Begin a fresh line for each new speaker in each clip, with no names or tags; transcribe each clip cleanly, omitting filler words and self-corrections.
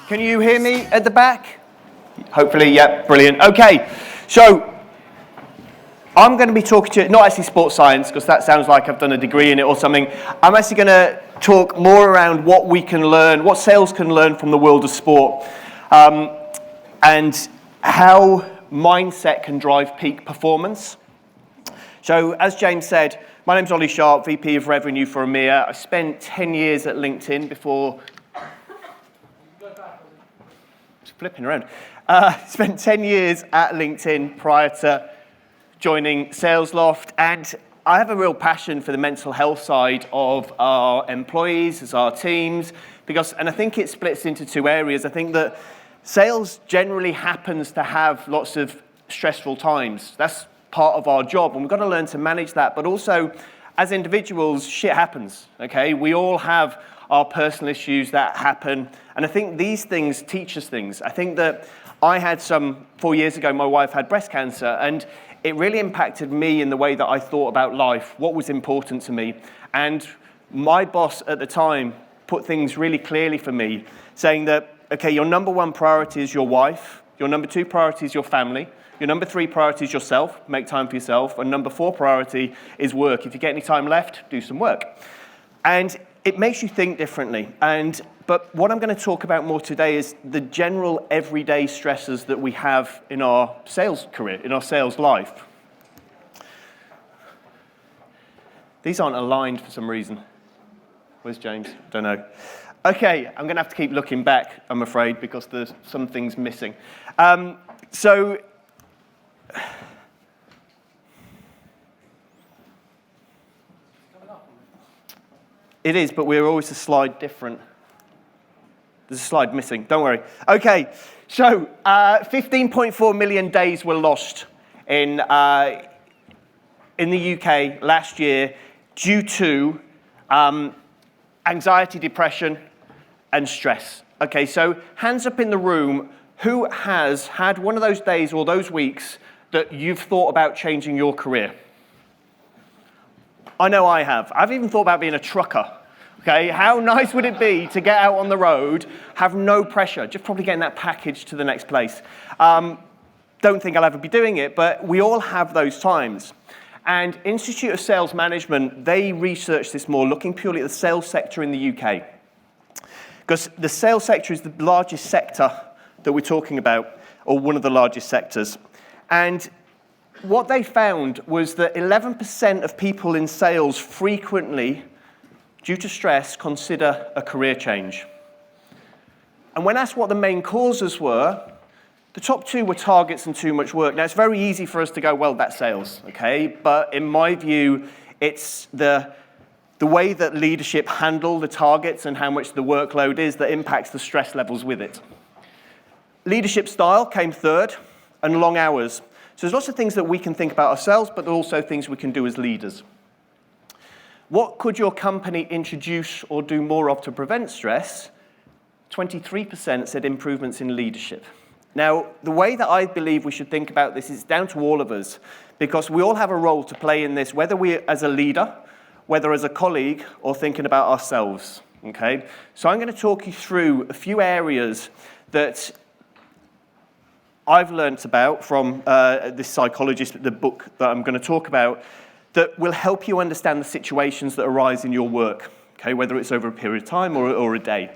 Can you hear me at the back? Hopefully, yeah, brilliant. Okay, so I'm going to be talking to you, not actually sports science, because that sounds like I've done a degree in it or something. I'm actually going to talk more around what we can learn, what sales can learn from the world of sport, and how mindset can drive peak performance. So, as James said, my name's Ollie Sharpe, VP of Revenue for EMEA. I spent 10 years at LinkedIn before... Flipping around. Spent 10 years at LinkedIn prior to joining SalesLoft, and I have a real passion for the mental health side of our employees, as our teams, and I think it splits into two areas. I think that sales generally happens to have lots of stressful times. That's part of our job, and we've got to learn to manage that, but also, as individuals, shit happens, okay? We all have our personal issues that happen, and I think these things teach us things. I think that I had 4 years ago, my wife had breast cancer, and it really impacted me in the way that I thought about life, what was important to me. And my boss at the time put things really clearly for me, saying that, okay, your number one priority is your wife, your number two priority is your family, your number three priority is yourself, make time for yourself, and number four priority is work. If you get any time left, do some work. And it makes you think differently. But what I'm going to talk about more today is the general everyday stresses that we have in our sales career, in our sales life. These aren't aligned for some reason. Where's James? Don't know. Okay, I'm going to have to keep looking back, I'm afraid, because there's some things missing. It is, but we're always a slide different. There's a slide missing, don't worry. Okay, so 15.4 million days were lost in the UK last year due to anxiety, depression, and stress. Okay, so hands up in the room, who has had one of those days or those weeks that you've thought about changing your career? I know I have. I've even thought about being a trucker. Okay, how nice would it be to get out on the road, have no pressure, just probably getting that package to the next place. Don't think I'll ever be doing it, but we all have those times. And Institute of Sales Management, they researched this more, looking purely at the sales sector in the UK. Because the sales sector is the largest sector that we're talking about, or one of the largest sectors. And what they found was that 11% of people in sales frequently, due to stress, consider a career change. And when asked what the main causes were, the top two were targets and too much work. Now, it's very easy for us to go, well, that's sales, okay? But in my view, it's the way that leadership handle the targets and how much the workload is that impacts the stress levels with it. Leadership style came third, and long hours. So there's lots of things that we can think about ourselves, but also things we can do as leaders. What could your company introduce or do more of to prevent stress? 23% said improvements in leadership. Now, the way that I believe we should think about this is down to all of us, because we all have a role to play in this, whether we're as a leader, whether as a colleague, or thinking about ourselves, okay? So I'm going to talk you through a few areas that I've learnt about from this psychologist, the book that I'm going to talk about, that will help you understand the situations that arise in your work, okay, whether it's over a period of time or a day.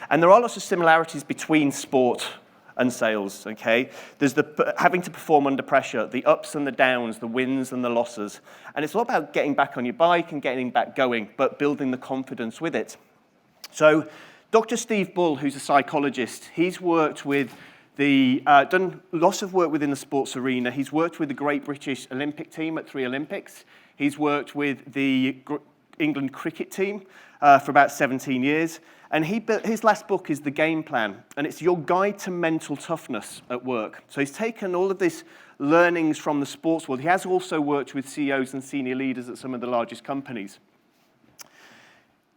And there are lots of similarities between sport and sales, okay? There's the having to perform under pressure, the ups and the downs, the wins and the losses. And it's all about getting back on your bike and getting back going, but building the confidence with it. So Dr. Steve Bull, who's a psychologist, he's worked with done lots of work within the sports arena. He's worked with the Great British Olympic team at 3 Olympics. He's worked with the England cricket team for about 17 years. And his last book is The Game Plan, and it's your guide to mental toughness at work. So he's taken all of this learnings from the sports world. He has also worked with CEOs and senior leaders at some of the largest companies.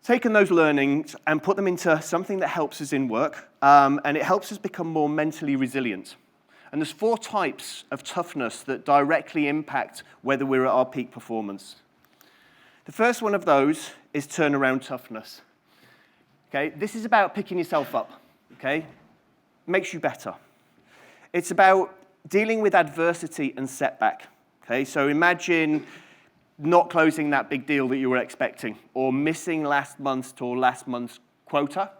Taken those learnings and put them into something that helps us in work, and it helps us become more mentally resilient. And there's 4 types of toughness that directly impact whether we're at our peak performance. The first one of those is turnaround toughness. Okay, this is about picking yourself up. Okay, makes you better. It's about dealing with adversity and setback. Okay, so imagine not closing that big deal that you were expecting, or missing last month's quota.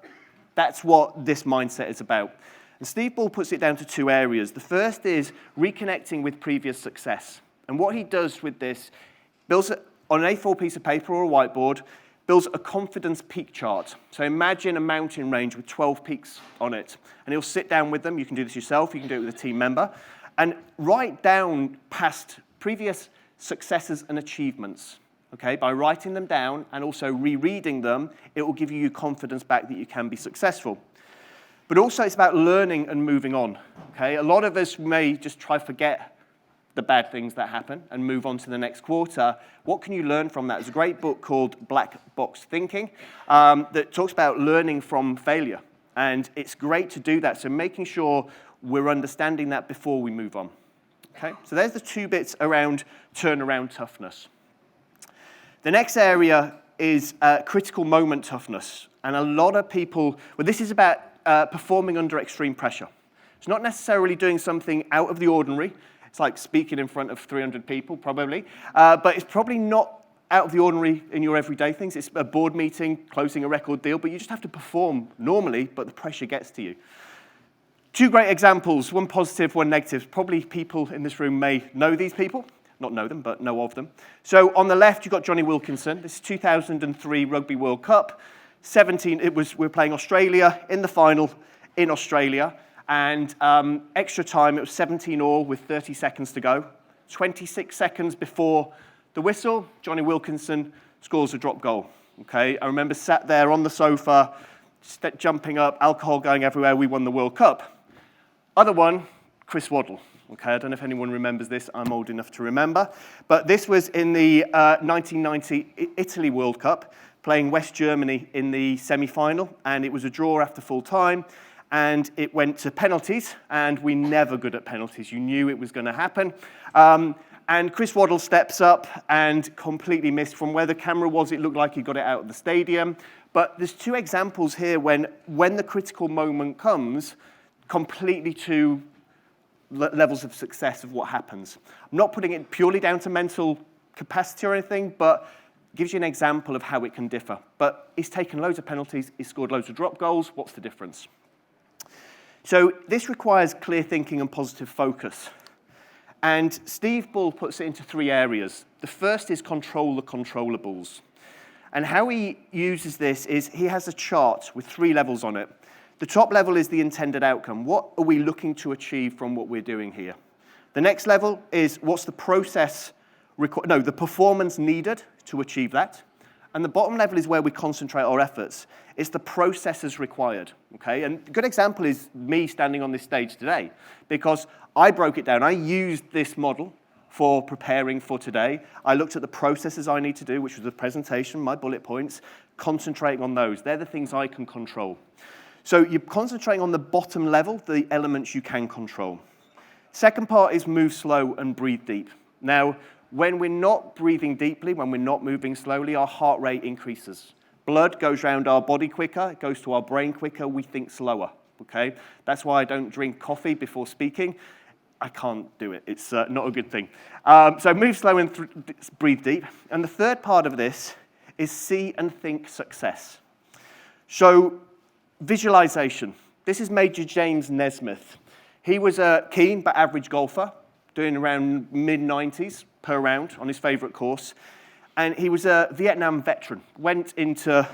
That's what this mindset is about. And Steve Ball puts it down to two areas. The first is reconnecting with previous success. And what he does with this, builds it on an A4 piece of paper or a whiteboard, builds a confidence peak chart. So imagine a mountain range with 12 peaks on it. And he'll sit down with them. You can do this yourself. You can do it with a team member. And write down past previous successes and achievements. Okay, by writing them down and also rereading them, it will give you confidence back that you can be successful. But also it's about learning and moving on. Okay, a lot of us may just try to forget the bad things that happen and move on to the next quarter. What can you learn from that? There's a great book called Black Box Thinking that talks about learning from failure. And it's great to do that, so making sure we're understanding that before we move on. Okay, so there's the two bits around turnaround toughness. The next area is critical moment toughness. And a lot of people, well, this is about performing under extreme pressure. It's not necessarily doing something out of the ordinary. It's like speaking in front of 300 people, probably. But it's probably not out of the ordinary in your everyday things. It's a board meeting, closing a record deal, but you just have to perform normally, but the pressure gets to you. Two great examples, one positive, one negative. Probably people in this room may know these people. Not know them, but know of them. So on the left, you've got Johnny Wilkinson. This is 2003 Rugby World Cup. We were playing Australia in the final in Australia. And extra time, it was 17 all with 30 seconds to go. 26 seconds before the whistle, Johnny Wilkinson scores a drop goal. Okay, I remember sat there on the sofa, jumping up, alcohol going everywhere. We won the World Cup. Other one, Chris Waddle. Okay, I don't know if anyone remembers this. I'm old enough to remember. But this was in the 1990 Italy World Cup, playing West Germany in the semi-final, and it was a draw after full time, and it went to penalties, and we're never good at penalties. You knew it was going to happen. And Chris Waddle steps up and completely missed. From where the camera was, it looked like he got it out of the stadium. But there's two examples here when the critical moment comes, completely two levels of success of what happens. I'm not putting it purely down to mental capacity or anything, but gives you an example of how it can differ. But he's taken loads of penalties, he's scored loads of drop goals. What's the difference? So this requires clear thinking and positive focus. And Steve Ball puts it into three areas. The first is control the controllables. And how he uses this is he has a chart with three levels on it. The top level is the intended outcome. What are we looking to achieve from what we're doing here? The next level is what's the the performance needed to achieve that. And the bottom level is where we concentrate our efforts. It's the processes required, okay? And a good example is me standing on this stage today, because I broke it down. I used this model for preparing for today. I looked at the processes I need to do, which was the presentation, my bullet points, concentrating on those. They're the things I can control. So you're concentrating on the bottom level, the elements you can control. Second part is move slow and breathe deep. Now, when we're not breathing deeply, when we're not moving slowly, our heart rate increases. Blood goes around our body quicker, it goes to our brain quicker, we think slower, okay? That's why I don't drink coffee before speaking. I can't do it, it's not a good thing. So move slow and breathe deep. And the third part of this is see and think success. So visualization. This is Major James Nesmith. He was a keen but average golfer, doing around mid-90s per round on his favorite course. And he was a Vietnam veteran, went into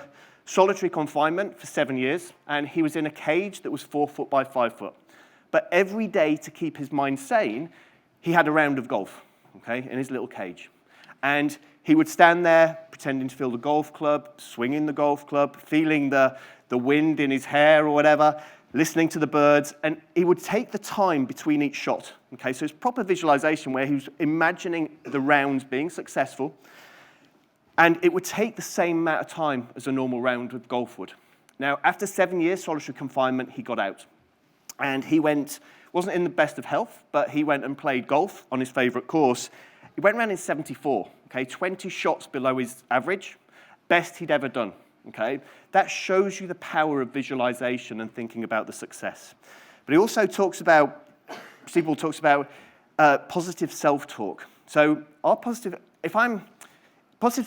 solitary confinement for 7 years, and he was in a cage that was 4 foot by 5 foot. But every day, to keep his mind sane, he had a round of golf, okay, in his little cage. And he would stand there, pretending to feel the golf club, swinging the golf club, feeling the wind in his hair or whatever, listening to the birds, and he would take the time between each shot. Okay, so it's proper visualization where he was imagining the rounds being successful, and it would take the same amount of time as a normal round with golf would. Now, after 7 years solitary confinement, he got out, and he wasn't in the best of health, but he went and played golf on his favorite course. He went around in 74, okay, 20 shots below his average, best he'd ever done. Okay, that shows you the power of visualization and thinking about the success. But he also talks about, Steve Ball talks about positive self-talk. So positive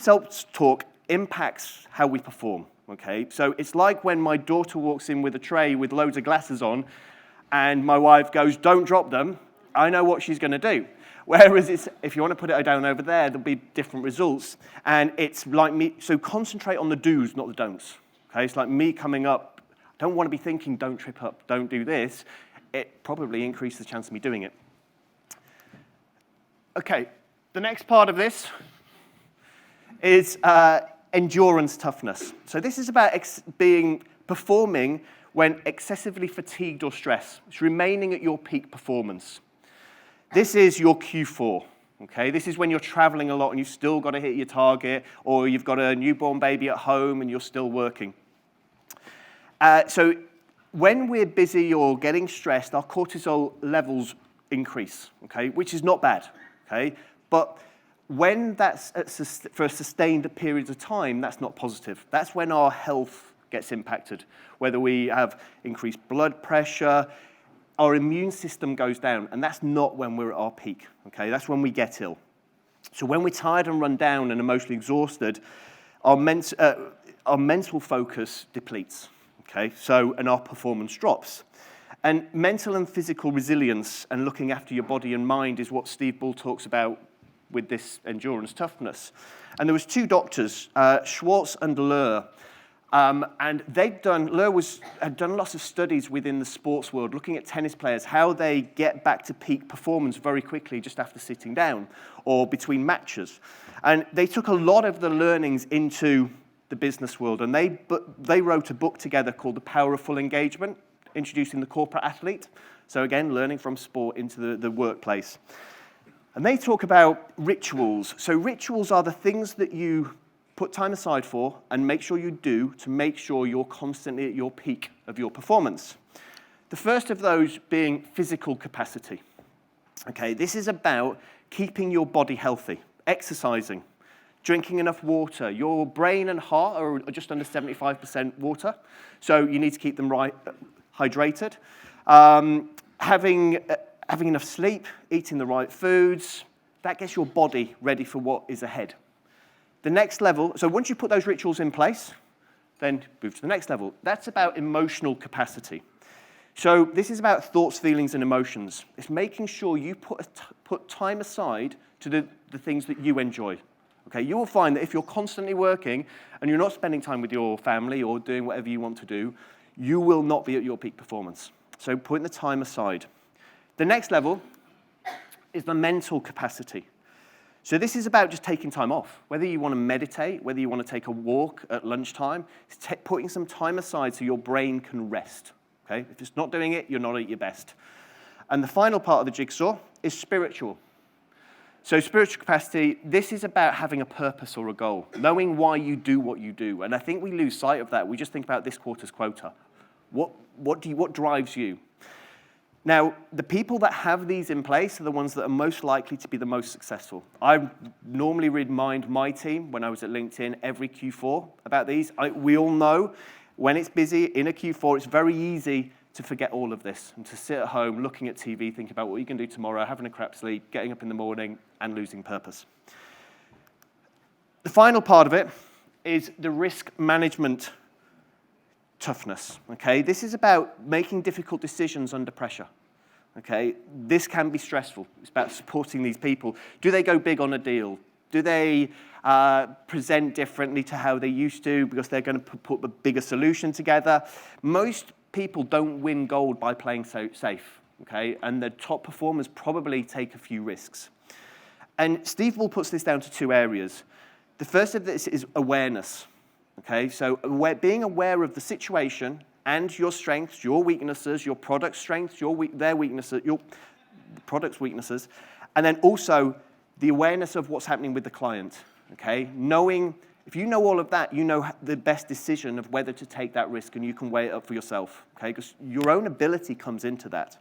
self-talk impacts how we perform, okay? So it's like when my daughter walks in with a tray with loads of glasses on, and my wife goes, don't drop them, I know what she's going to do. Whereas if you want to put it down over there, there'll be different results. And it's like me, so concentrate on the do's, not the don'ts. Okay, it's like me coming up, don't want to be thinking, don't trip up, don't do this. It probably increases the chance of me doing it. Okay, the next part of this is endurance toughness. So this is about performing when excessively fatigued or stressed. It's remaining at your peak performance. This is your Q4, okay? This is when you're traveling a lot and you've still got to hit your target, or you've got a newborn baby at home and you're still working. So when we're busy or getting stressed, our cortisol levels increase, okay? Which is not bad, okay? But when that's for sustained periods of time, that's not positive. That's when our health gets impacted, whether we have increased blood pressure, our immune system goes down, and that's not when we're at our peak, okay? That's when we get ill. So when we're tired and run down and emotionally exhausted, our mental focus depletes, okay? So, and our performance drops. And mental and physical resilience and looking after your body and mind is what Steve Ball talks about with this endurance toughness. And there was two doctors, Schwartz and Löhr, and Löhr had done lots of studies within the sports world, looking at tennis players, how they get back to peak performance very quickly just after sitting down or between matches. And they took a lot of the learnings into the business world, and they wrote a book together called The Power of Full Engagement, introducing the corporate athlete. So again, learning from sport into the workplace. And they talk about rituals. So rituals are the things that you put time aside for and make sure you do to make sure you're constantly at your peak of your performance. The first of those being physical capacity. Okay, this is about keeping your body healthy, exercising, drinking enough water. Your brain and heart are just under 75% water, so you need to keep them hydrated. Having enough sleep, eating the right foods, that gets your body ready for what is ahead. The next level, so once you put those rituals in place, then move to the next level. That's about emotional capacity. So this is about thoughts, feelings, and emotions. It's making sure you put time aside to the things that you enjoy. Okay, you will find that if you're constantly working and you're not spending time with your family or doing whatever you want to do, you will not be at your peak performance. So putting the time aside. The next level is the mental capacity. So this is about just taking time off. Whether you want to meditate, whether you want to take a walk at lunchtime, it's putting some time aside so your brain can rest. Okay? If it's not doing it, you're not at your best. And the final part of the jigsaw is spiritual. So spiritual capacity, this is about having a purpose or a goal, knowing why you do what you do. And I think we lose sight of that. We just think about this quarter's quota. What drives you? Now, the people that have these in place are the ones that are most likely to be the most successful. I normally remind my team when I was at LinkedIn every Q4 about these. We all know when it's busy in a Q4, it's very easy to forget all of this and to sit at home looking at TV, thinking about what you can do tomorrow, having a crap sleep, getting up in the morning, and losing purpose. The final part of it is the risk management toughness, okay? This is about making difficult decisions under pressure, okay? This can be stressful. It's about supporting these people. Do they go big on a deal? Do they present differently to how they used to because they're going to put a bigger solution together? Most people don't win gold by playing safe, okay? And the top performers probably take a few risks. And Steve Ball puts this down to two areas. The first of this is awareness. Okay, so being aware of the situation and your strengths, your weaknesses, your product's strengths, their weaknesses, your product's weaknesses, and then also the awareness of what's happening with the client. Okay, if you know all of that, you know the best decision of whether to take that risk, and you can weigh it up for yourself. Okay, because your own ability comes into that.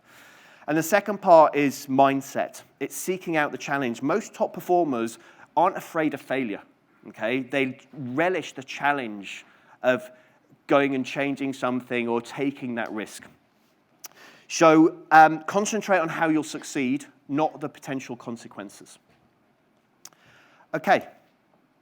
And the second part is mindset. It's seeking out the challenge. Most top performers aren't afraid of failure. Okay, they relish the challenge of going and changing something or taking that risk. So concentrate on how you'll succeed, not the potential consequences. Okay,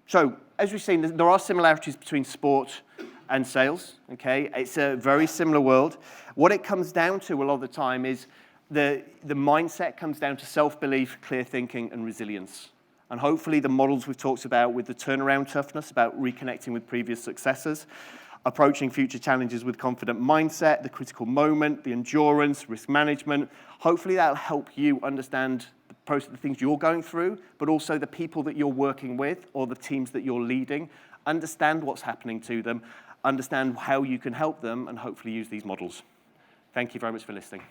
so as we've seen, there are similarities between sport and sales, okay? It's a very similar world. What it comes down to a lot of the time is the mindset comes down to self-belief, clear thinking, and resilience. And hopefully the models we've talked about with the turnaround toughness, about reconnecting with previous successes, approaching future challenges with confident mindset, the critical moment, the endurance, risk management, hopefully that'll help you understand the process, the things you're going through, but also the people that you're working with or the teams that you're leading, understand what's happening to them, understand how you can help them, and hopefully use these models. Thank you very much for listening.